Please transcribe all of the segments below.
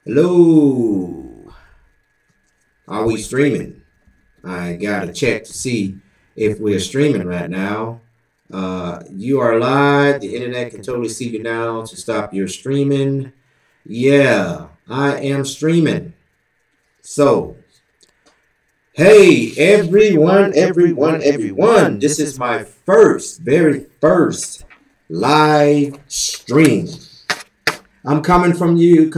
Hello, are we streaming? I gotta check to see if we're streaming right now. You are live. The internet can totally see you now. To stop your streaming, yeah, I am streaming. So, hey, everyone. This is my very first live stream. I'm coming to you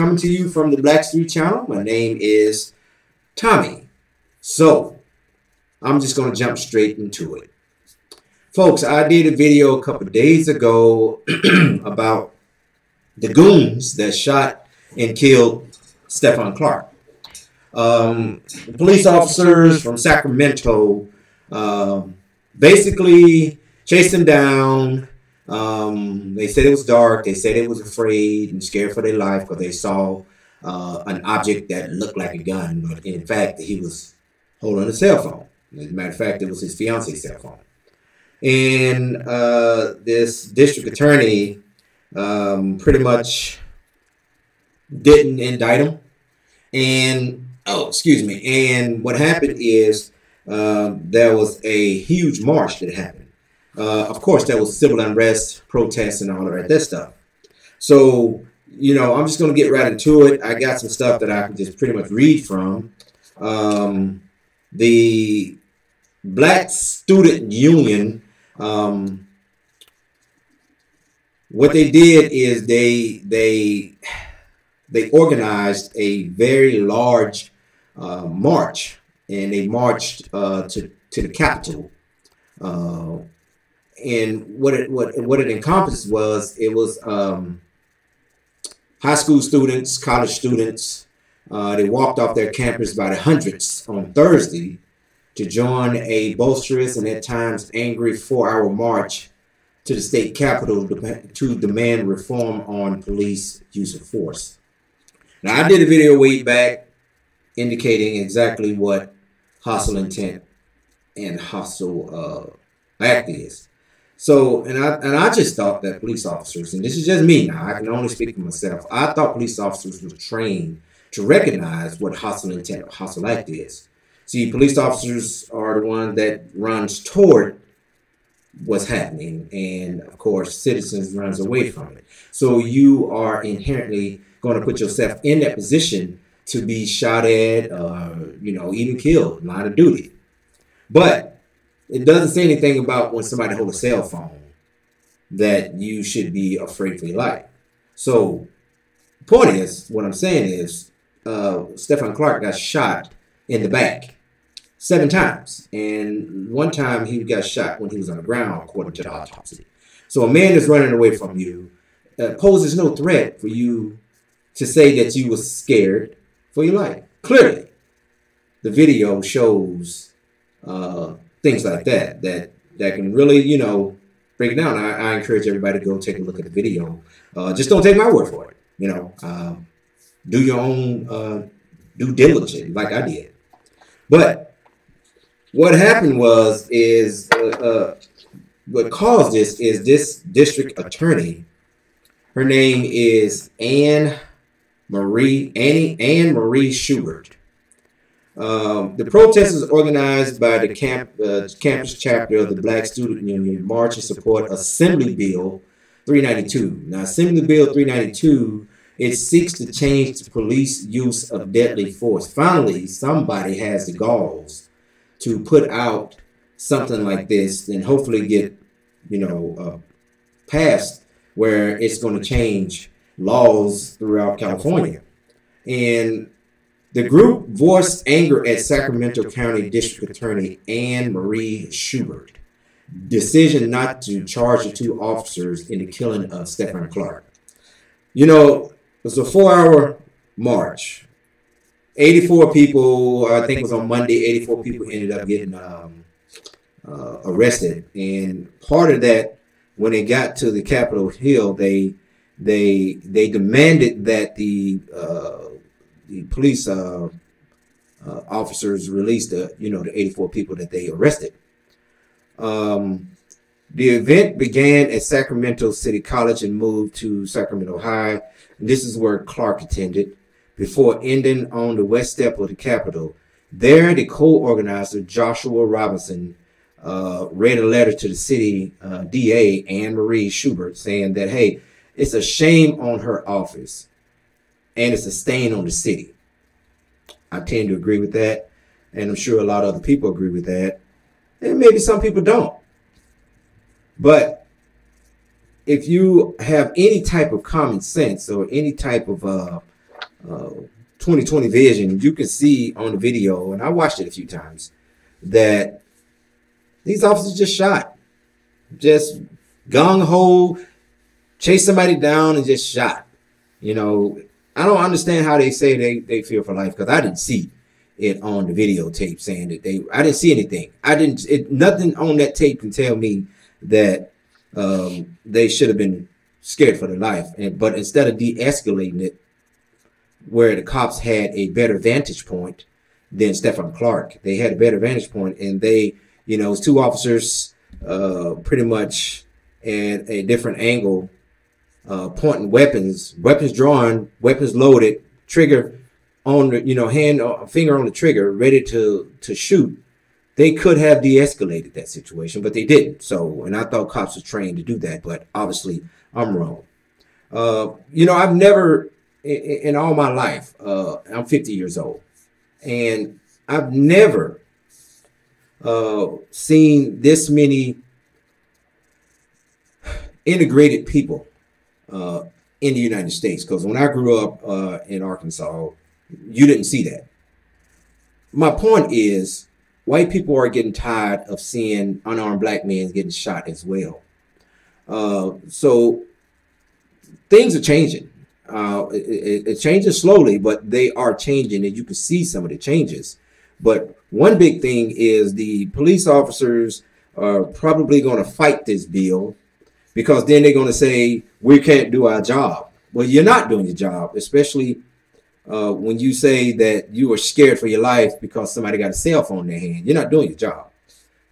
from the BLACKSTORY channel. My name is Tommy. So, I'm just going to jump straight into it. Folks, I did a video a couple days ago about the goons that shot and killed Stephon Clark. Police officers from Sacramento basically chased him down. They said it was dark. They said it was afraid and scared for their life because they saw an object that looked like a gun, but in fact, he was holding a cell phone. As a matter of fact, it was his fiance's cell phone. And this district attorney pretty much didn't indict him. And, and what happened is there was a huge march that happened. Of course, there was civil unrest, protests, and all of that stuff. So, I'm just going to get right into it. I got some stuff that I can just pretty much read from. The Black Student Union, what they did is they organized a very large march, and they marched to the Capitol. And what it encompassed was high school students, college students. They walked off their campus by the hundreds on Thursday to join a boisterous and at times angry 4-hour march to the state capitol to demand reform on police use of force. Now, I did a video way back indicating exactly what hostile intent and hostile act is. So, and I just thought that police officers, and this is just me now, I can only speak for myself, I thought police officers were trained to recognize what hostile intent or hostile act is. See, police officers are the one that runs toward what's happening, and of course, citizens runs away from it. So you are inherently going to put yourself in that position to be shot at, even killed in line of duty. But it doesn't say anything about when somebody holds a cell phone that you should be afraid for your life. So, the point is, what I'm saying is, Stephon Clark got shot in the back 7 times. And one time he got shot when he was on the ground, according to the autopsy. So, a man that's running away from you poses no threat for you to say that you were scared for your life. Clearly, the video shows things like that can really, break it down. I encourage everybody to go take a look at the video. Just don't take my word for it. Do your own due diligence, like I did. But what happened is what caused this is this district attorney. Her name is Anne Marie Schubert. The protest is organized by the campus chapter of the Black Student Union March in support of Assembly Bill 392. Now, Assembly Bill 392, it seeks to change the police use of deadly force. Finally, somebody has the galls to put out something like this and hopefully get, passed where it's going to change laws throughout California. And the group voiced anger at Sacramento County District Attorney Anne Marie Schubert decision not to charge the 2 officers in the killing of Stephon Clark. It was a 4-hour march. 84 people, I think it was on Monday, 84 people ended up getting arrested. And part of that, when they got to the Capitol Hill, they demanded that the police officers released the 84 people that they arrested. The event began at Sacramento City College and moved to Sacramento High. And this is where Clark attended. before ending on the west step of the Capitol. There, the co-organizer, Joshua Robinson, read a letter to the city DA, Anne Marie Schubert, saying that, hey, it's a shame on her office and it's a stain on the city. I tend to agree with that, and I'm sure a lot of other people agree with that, and maybe some people don't. But if you have any type of common sense or any type of 2020 vision, you can see on the video, and I watched it a few times, that these officers just shot. Just gung-ho, chased somebody down and just shot. You know, I don't understand how they say they fear for life, because I didn't see it on the videotape saying that I didn't see anything. Nothing on that tape can tell me that they should have been scared for their life. But instead of de-escalating it, where the cops had a better vantage point than Stephen Clark, they had a better vantage point, and they, you know, it was two officers pretty much at a different angle, pointing weapons drawn, weapons loaded, trigger on the, you know, finger on the trigger, ready to shoot. They could have de-escalated that situation, but they didn't. So, and I thought cops were trained to do that, but obviously I'm wrong. You know, I've never, in all my life, I'm 50 years old, and I've never seen this many integrated people in the United States. Because when I grew up in Arkansas, you didn't see that. My point is, white people are getting tired of seeing unarmed black men getting shot as well. So things are changing. It changes slowly, but they are changing, and you can see some of the changes. But one big thing is the police officers are probably going to fight this bill, because then they're going to say, we can't do our job. Well, you're not doing your job, especially when you say that you are scared for your life because somebody got a cell phone in their hand. You're not doing your job.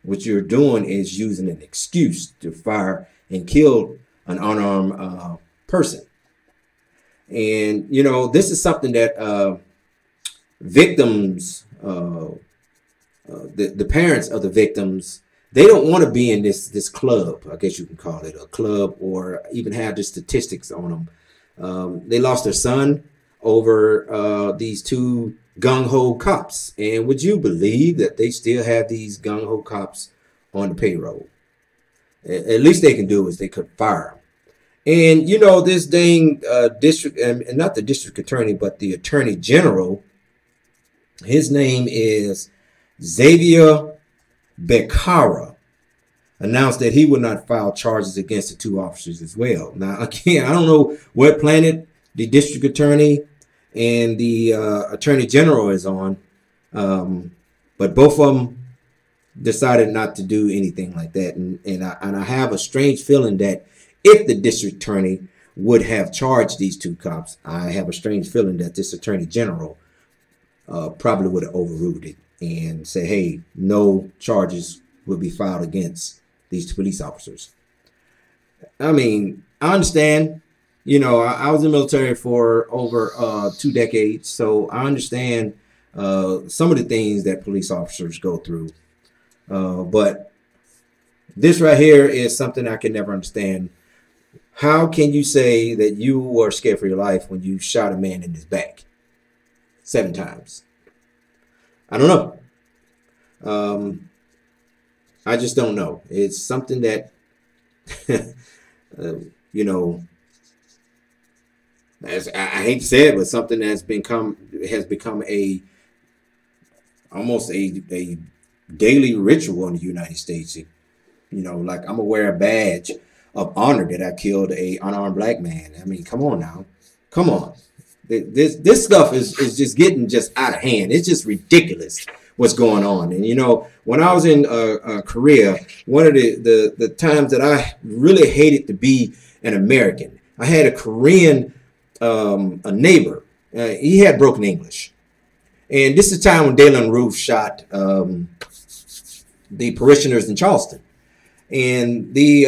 What you're doing is using an excuse to fire and kill an unarmed person. And, you know, this is something that victims, the parents of the victims, they don't want to be in this club, I guess you can call it a club, or even have the statistics on them. They lost their son over these two gung-ho cops. And would you believe that they still have these gung-ho cops on the payroll? At least they can do is they could fire them. And, you know, this dang district, and not the district attorney, but the attorney general, his name is Xavier Becerra, announced that he would not file charges against the two officers as well. Now, again, I don't know what planet the district attorney and the attorney general is on, but both of them decided not to do anything like that. And I have a strange feeling that if the district attorney would have charged these two cops, I have a strange feeling that this attorney general probably would have overruled it and say, hey, no charges will be filed against these police officers. I mean, I understand, you know, I was in the military for over 2 decades, so I understand some of the things that police officers go through. But this right here is something I can never understand. How can you say that you were scared for your life when you shot a man in his back 7 times? I don't know. I just don't know. It's something that, you know, as I hate to say it, but something that's become almost a daily ritual in the United States. You know, like, I'm gonna wear a badge of honor that I killed a unarmed black man. I mean, come on now, come on. This stuff is just getting just out of hand. It's just ridiculous what's going on. And, you know, when I was in Korea, one of the times that I really hated to be an American, I had a Korean a neighbor. He had broken English. And this is the time when Daylan Roof shot the parishioners in Charleston. And the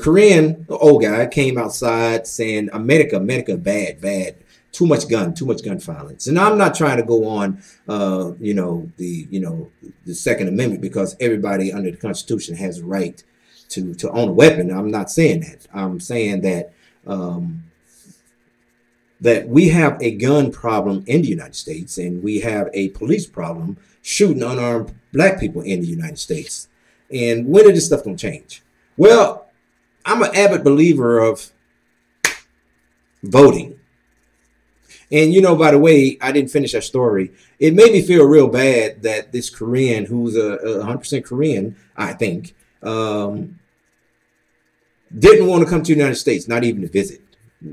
Korean, the old guy, came outside saying, America, bad, too much gun violence. And I'm not trying to go on, the Second Amendment, because everybody under the Constitution has a right to own a weapon. I'm not saying that. I'm saying that that we have a gun problem in the United States, and we have a police problem shooting unarmed black people in the United States. And when is this stuff gonna change? Well, I'm an avid believer of voting. And, by the way, I didn't finish that story. It made me feel real bad that this Korean, who's a 100% Korean, I think, didn't want to come to the United States, not even to visit.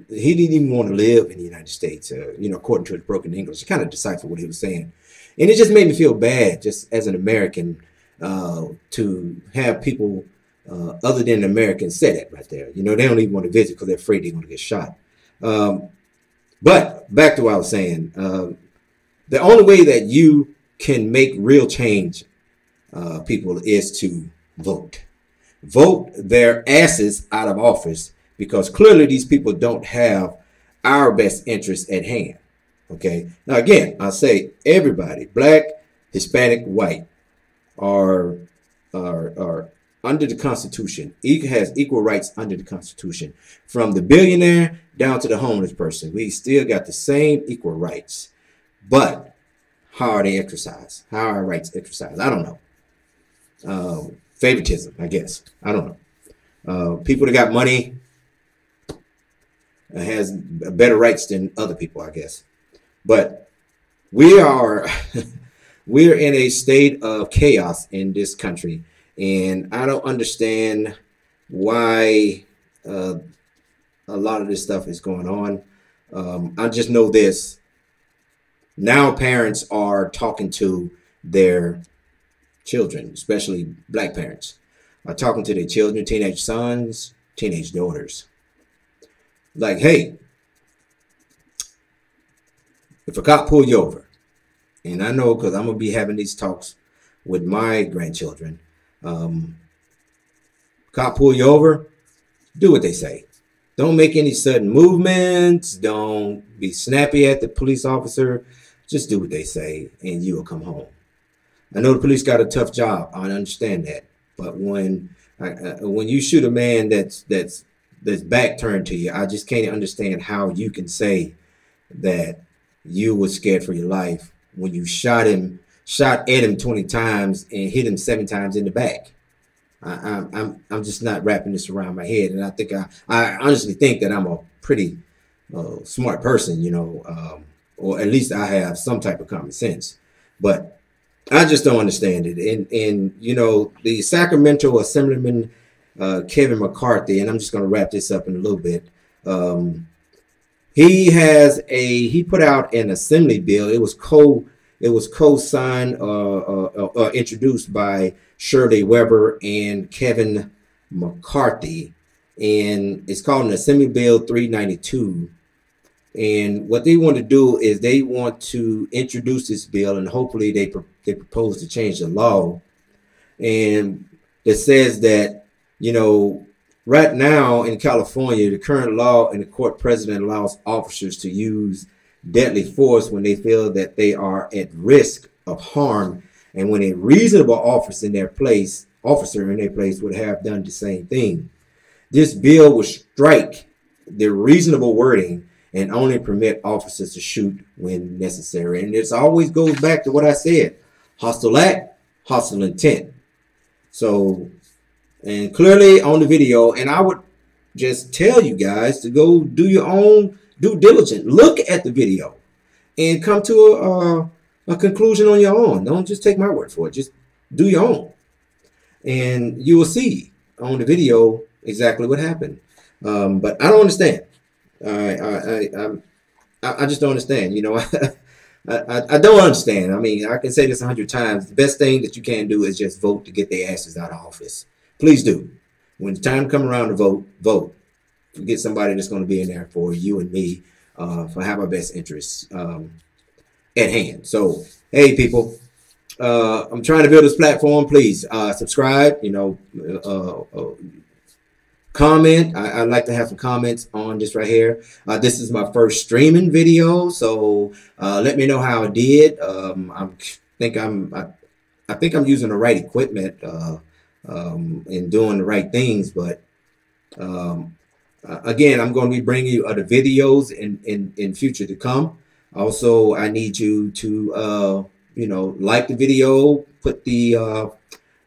He didn't even want to live in the United States, according to his broken English. He kind of deciphered what he was saying. And it just made me feel bad, just as an American, to have people other than Americans say that right there. They don't even want to visit because they're afraid they're going to get shot. But back to what I was saying, the only way that you can make real change, people, is to vote. Vote their asses out of office, because clearly these people don't have our best interests at hand. Okay. Now, again, I say everybody, black, Hispanic, white, are under the Constitution. Has equal rights under the Constitution. From the billionaire down to the homeless person, we still got the same equal rights. But how are they exercised? How are our rights exercised? I don't know. Favoritism, I guess. I don't know. People that got money has better rights than other people, I guess. But we're in a state of chaos in this country. And I don't understand why a lot of this stuff is going on. I just know this. Now parents are talking to their children, especially black parents, are talking to their children, teenage sons, teenage daughters. Like, hey, if a cop pull you over, and I know because I'm going to be having these talks with my grandchildren, cop pull you over, do what they say. Don't make any sudden movements. Don't be snappy at the police officer. Just do what they say, and you will come home. I know the police got a tough job. I understand that. But when you shoot a man that's back turned to you, I just can't understand how you can say that you were scared for your life when you shot at him 20 times and hit him 7 times in the back. I'm just not wrapping this around my head. And I think I honestly think that I'm a pretty smart person, or at least I have some type of common sense. But I just don't understand it. And the Sacramento Assemblyman Kevin McCarthy, and I'm just going to wrap this up in a little bit. He put out an assembly bill. It was co-signed introduced by Shirley Weber and Kevin McCarthy, and it's called an Assembly Bill 392. And what they want to do is they want to introduce this bill, and hopefully they propose to change the law. And it says that, right now in California, the current law and the court precedent allows officers to use deadly force when they feel that they are at risk of harm, and when a reasonable officer in their place would have done the same thing. This bill would strike the reasonable wording and only permit officers to shoot when necessary. And this always goes back to what I said: hostile act, hostile intent. So, and clearly on the video, and I would just tell you guys to go do your own due diligence. Look at the video and come to a conclusion on your own. Don't just take my word for it. Just do your own. And you will see on the video exactly what happened. But I don't understand. I just don't understand. I don't understand. I mean, I can say this 100 times. The best thing that you can do is just vote to get their asses out of office. Please do. When the time comes around to vote, vote. Get somebody that's going to be in there for you and me, for have our best interests at hand. So, hey, people, I'm trying to build this platform. Please subscribe. comment. I'd like to have some comments on this right here. This is my first streaming video, so let me know how I did. Think I'm I think I'm using the right equipment and doing the right things, but um, again, I'm going to be bringing you other videos in future to come. Also, I need you to like the video, put the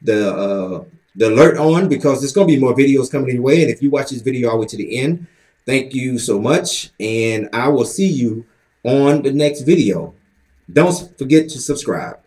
the alert on, because there's going to be more videos coming your way. And if you watch this video all the way to the end, thank you so much, and I will see you on the next video. Don't forget to subscribe.